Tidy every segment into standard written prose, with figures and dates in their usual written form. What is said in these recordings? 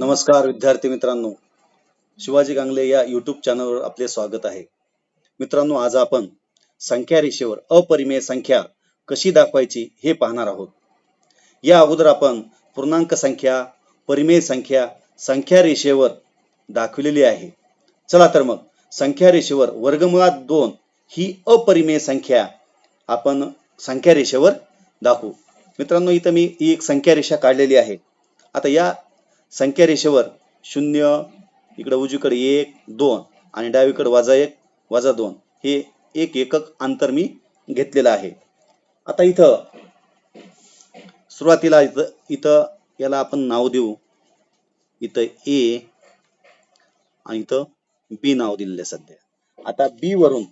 नमस्कार विद्यार्थी मित्रांनो, शिवाजी कांगले या यूट्यूब चॅनलवर आपले स्वागत आहे. मित्रांनो, आज आपण संख्या रेषेवर अपरिमेय संख्या कशी दाखवायची हे पाहणार आहोत. या अगोदर आपण पूर्णांक संख्या, परिमेय संख्या, संख्या रेषेवर दाखवलेली आहे. चला तर मग संख्या रेषेवर वर्गमुळात 2 ही अपरिमेय संख्या आपण संख्या रेषेवर दाखवू. मित्रांनो, इथं मी एक संख्या रेषा काढलेली आहे. आता या संख्या रेषेवर 0, इकडे उजवीकडे 1, 2 आणि डावीकडे -1, -2 हे एक एकक अंतर मी घेतलेलं आहे. आता इथं सुरुवातीला इथं याला आपण नाव देऊ. इथं ए आणि इथं बी नाव दिलेलं आहे सध्या. आता बी वरून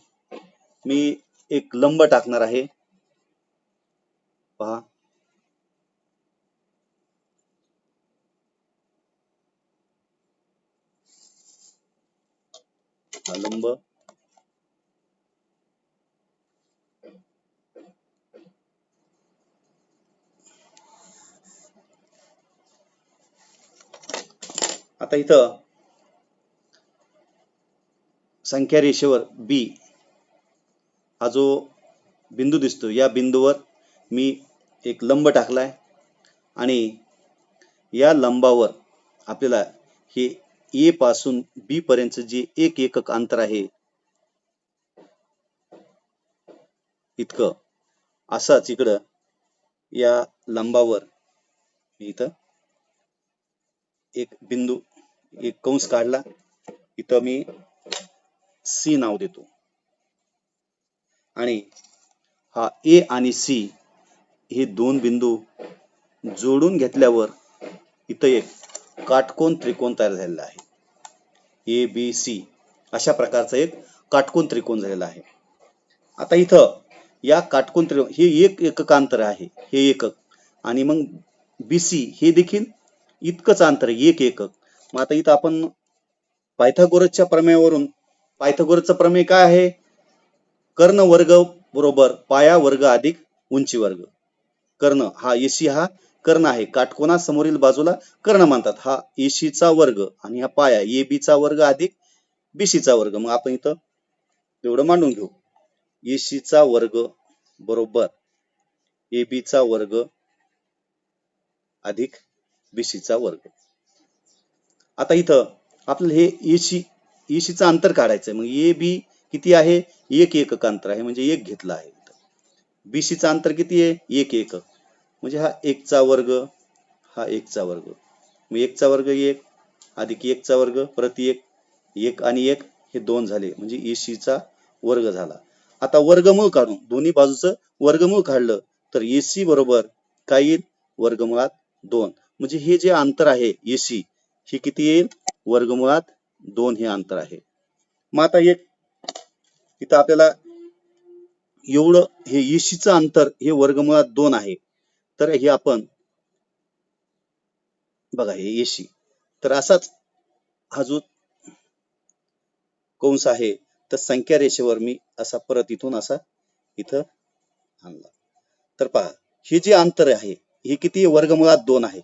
मी एक लंब टाकणार आहे. पहा, हा लंब. आता इथं संख्या रेषेवर बी हा जो बिंदू दिसतो, या बिंदूवर मी एक लंब टाकलाय आणि या लंबावर आपल्याला हे ए पासून बी पर्यंत जे एक एकक अंतर आहे इतकं, असाच इकडं या लंबावर इथं एक बिंदू, एक कंस काढला. इथं मी सी नाव देतो आणि हा ए आणि सी हे दोन बिंदू जोडून घेतल्यावर इथं एक काटकोन त्रिकोण तयार झालेला आहे. ए बी सी अशा प्रकारचा एक काटकोन त्रिकोण झालेला आहे. आता इथं या काटकोन त्रिकोण हे एक एकक अंतर आहे, हे एकक, आणि मग बी सी हे देखील इतकंच अंतर आहे, एक एकक. मग आता इथं आपण पायथागोरसच्या प्रमेयावरून, पायथागोरसचा प्रमेय काय आहे? कर्ण वर्ग बरोबर पाया वर्ग अधिक उंची वर्ग. कर्ण हा एसी हा कर्ण आहे, काटकोना समोरील बाजूला कर्ण म्हणतात. हा एसी चा वर्ग आणि हा पाया ए बी चा वर्ग अधिक बीसी चा वर्ग. मग आपण इथं एवढं मांडून घेऊ. एसी चा वर्ग बरोबर ए बी चा वर्ग अधिक बीसी चा वर्ग. आता इथं आपल्याला हे एसी चं अंतर काढायचं आहे. मग ए बी किती आहे? एक एकक अंतर आहे, म्हणजे एक घेतला आहे. बीसी चं अंतर किती आहे? एक एकक, म्हणजे हा 1 चा वर्ग, हा 1 चा वर्ग. मग 1 चा वर्ग 1 अधिक 1 चा वर्ग परत 1, 1 आणि 1 हे 2 झाले, म्हणजे एसी चा वर्ग झाला. आता वर्गमूळ काढून दोन्ही बाजूचं वर्गमूळ काढलं तर एसी बरोबर काय येईल? वर्गमुळात 2. म्हणजे हे जे अंतर आहे एसी, हे किती येईल? वर्गमुळात 2 हे अंतर आहे. मग आता एक इथं आपल्याला एवढं हे एसीचं अंतर हे वर्गमुळात 2 आहे. तर हे आपण बघा, हे एसी, तर असाच हा जो कंस आहे तर संख्या रेषेवर मी असा परत इथून असा इथं आणला. तर पहा, हे जे अंतर आहे हे किती? वर्गमुळात 2 आहे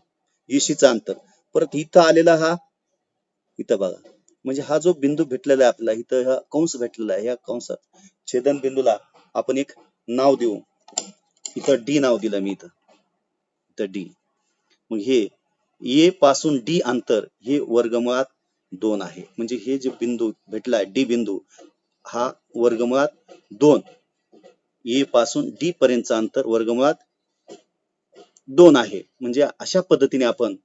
एसीचं अंतर. परत इथं आलेला हा, इथं बघा, म्हणजे हा जो बिंदू भेटलेला आहे आपल्याला, इथं हा कंस भेटलेला आहे. या कंसात छेदन बिंदूला आपण एक नाव देऊ. इथं डी नाव दिलं मी, इथं डी. मग हे ए पासून डी अंतर हे वर्गमुळात 2 आहे. म्हणजे हे जे बिंदू भेटलाय डी बिंदू, हा वर्गमुळात 2, ए पासून डी पर्यंतचं अंतर वर्गमुळात 2 आहे. म्हणजे अशा पद्धतीने आपण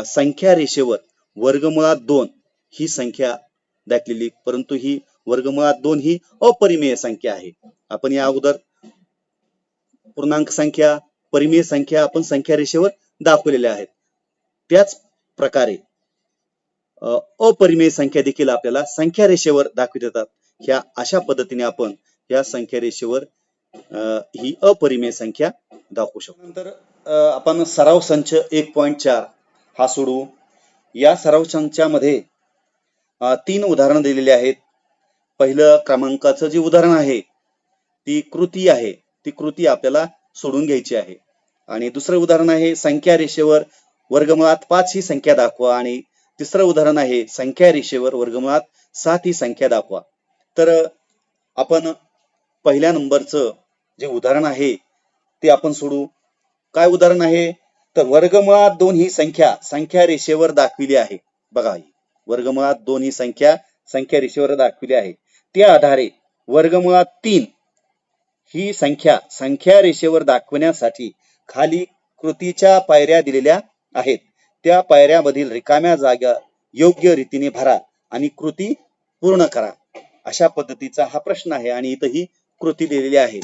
संख्या रेषेवर वर्गमुळात 2 ही संख्या दाखलेली, परंतु ही वर्गमुळात 2 ही अपरिमेय संख्या आहे. आपण या अगोदर पूर्णांक संख्या, परिमेय संख्या आपण संख्या रेषेवर दाखवलेल्या आहेत. त्याच प्रकारे अपरिमेय संख्या देखील आपल्याला संख्या रेषेवर दाखवित येतात. ह्या अशा पद्धतीने आपण या संख्या रेषेवर ही अपरिमेय संख्या दाखवू शकतो. नंतर आपण सराव संच 1.4 हा सोडवू. या सराव संचामध्ये 3 उदाहरणं दिलेली आहेत. पहिलं क्रमांकाचं जे उदाहरण आहे ती कृती आहे, ती कृती आपल्याला सोडून घ्यायची आहे. आणि दुसरं उदाहरण आहे संख्या रेषेवर वर्गमुळात 5 ही संख्या दाखवा आणि तिसरं उदाहरण आहे संख्या रेषेवर वर्गमुळात 7 ही संख्या दाखवा. तर आपण पहिल्या नंबरचं जे उदाहरण आहे ते आपण सोडू. काय उदाहरण आहे? तर वर्गमुळात 2 ही संख्या संख्या रेषेवर दाखविली आहे. बघा, वर्गमुळात 2 ही संख्या संख्या रेषेवर दाखविली आहे. त्या आधारे वर्गमुळात 3 ही संख्या संख्या रेषेवर दाखवण्यासाठी खाली कृतीच्या पायऱ्या दिलेल्या आहेत. त्या पायऱ्यामधील रिकाम्या जागा योग्य रीतीने भरा आणि कृती पूर्ण करा. अशा पद्धतीचा हा प्रश्न आहे आणि इथं ही कृती दिलेली आहे.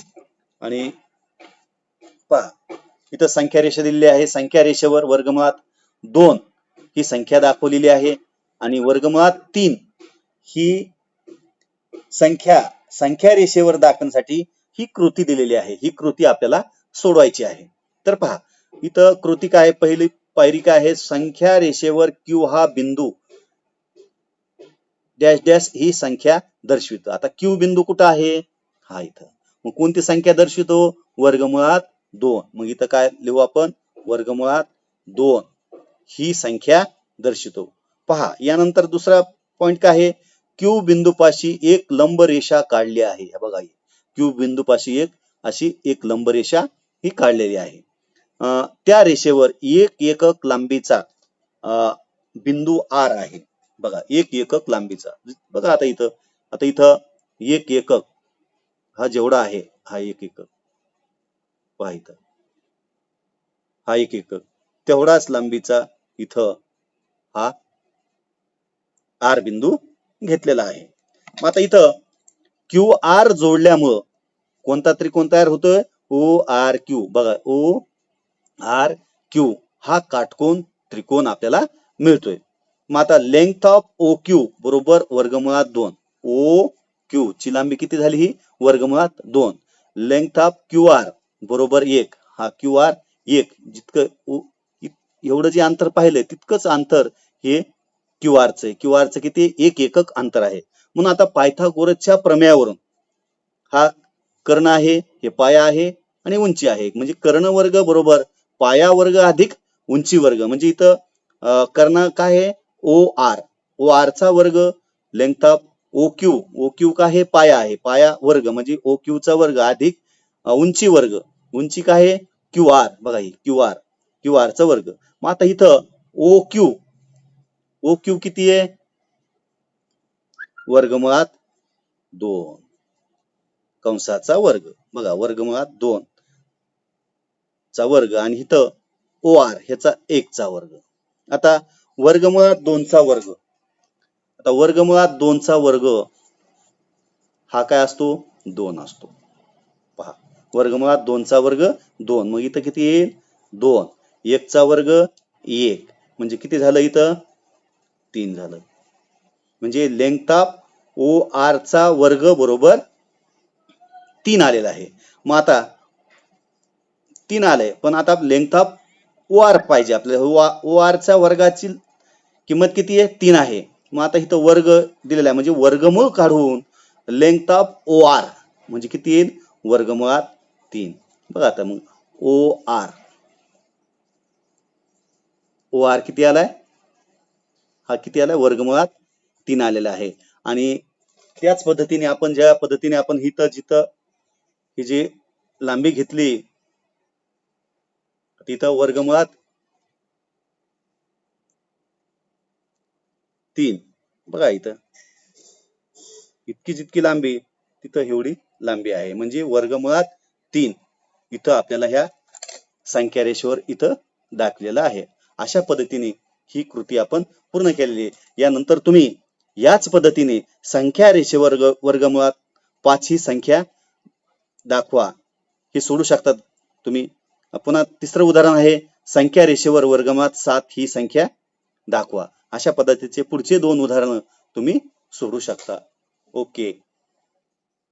आणि पहा, इथं संख्या रेषा दिलेली आहे. संख्या रेषेवर वर्गमुळात 2 ही संख्या दाखवलेली आहे आणि वर्गमुळात 3 ही संख्या संख्या रेषेवर दाखवण्यासाठी ही कृती दिलेली आहे. ही कृती आपल्याला सोडवायची आहे. तर पहा, इथं कृती काय, पहिली पायरी काय आहे? संख्या रेषेवर Q हा बिंदू डॅश डॅश ही संख्या दर्शवितो. आता Q बिंदू कुठं आहे? हा इथं. मग कोणती संख्या दर्शवितो? वर्गमुळात 2. मग इथं काय लिहू आपण? वर्गमुळात 2 ही संख्या दर्शवितो. पहा, यानंतर दुसरा पॉइंट काय आहे? Q बिंदूपाशी एक लंब रेषा काढली आहे. बघा, Q बिंदूपाशी अशी एक लंब रेषा ही काढलेली आहे. त्या रेषेवर एक एकक लांबीचा बिंदू R आहे. बघा, एक एकक लांबीचा. बघा आता इथं एक एकक हा जेवढा आहे, हा एक एकक पहा, इथं हा एक एकक तेवढाच लांबीचा इथं हा R बिंदू घेतलेला आहे. मग आता इथं QR जोडल्यामुळं कोणता त्रिकोण तयार होतोय? ORQ. बघा, ORQ हा काटकोन त्रिकोण आपल्याला मिळतोय. मग आता लेंथ ऑफ OQ बरोबर वर्गमुळात 2. OQ ची लांबी किती झाली? ही वर्गमुळात 2. लेंथ ऑफ QR बरोबर 1. हा QR 1. जितकं एवढं जे अंतर पाहिलंय तितकंच अंतर हे QR चं. QR चं किती? एक एकक अंतर आहे. म्हणून आता पायथागोरसच्या प्रमेयावरून हा कर्ण आहे, हे पाया आहे आणि उंची आहे. म्हणजे कर्ण वर्ग बरोबर पाया वर्ग अधिक उंची वर्ग. म्हणजे इथं कर्ण काय आहे? OR. OR चा वर्ग लेंथ ऑफ OQ. OQ काय आहे? पाया आहे. पाया वर्ग म्हणजे OQ चा वर्ग अधिक उंची वर्ग. उंची काय आहे? QR. बघा, ही QR चा वर्ग. मग आता इथं OQ किती आहे? वर्गमुळात 2 कंसाचा वर्ग. बघा, वर्गमुळात 2 चा वर्ग आणि इथं OR ह्याचा 1 चा वर्ग. आता वर्गमुळात 2 चा वर्ग. आता वर्गमुळात 2 चा वर्ग हा काय असतो? 2 असतो. पहा, वर्गमुळात 2 चा वर्ग 2. मग इथं किती येईल? 2. 1 चा वर्ग 1. म्हणजे किती झालं इथं? 3 झालं. म्हणजे लेंथ ऑफ OR चा वर्ग बरोबर 3 आलेला आहे. मग आता 3 आलंय, पण आता लेंथ ऑफ OR पाहिजे आपल्याला. OR च्या वर्गाची किंमत किती आहे? 3 आहे. मग आता इथं वर्ग दिलेला आहे म्हणजे वर्गमूळ काढून लेंथ ऑफ OR म्हणजे किती येईल? वर्गमुळात 3. बघा आता मग OR किती आलाय? हा किती आलाय? वर्गमुळात 3 आलेला आहे. आणि त्याच पद्धतीने आपण ज्या पद्धतीने आपण इथं जिथं ही जी लांबी घेतली तिथं वर्गमुळात 3. बघा, इथं इतकी जितकी लांबी तिथं एवढी लांबी आहे. म्हणजे वर्गमुळात 3 इथं आपल्याला ह्या संख्या रेषेवर इथं दाखवलेलं आहे. अशा पद्धतीने ही कृती आपण पूर्ण केलेली आहे. यानंतर तुम्ही याच पद्धतीने संख्या रेषेवर वर्गमुळात 5 ही संख्या दाखवा हे सोडू शकतात तुम्ही. पुन्हा तिसरं उदाहरण आहे संख्या रेषेवर वर्गमुळात 7 ही संख्या दाखवा. अशा पद्धतीचे पुढचे 2 उदाहरण तुम्ही सोडू शकता. ओके.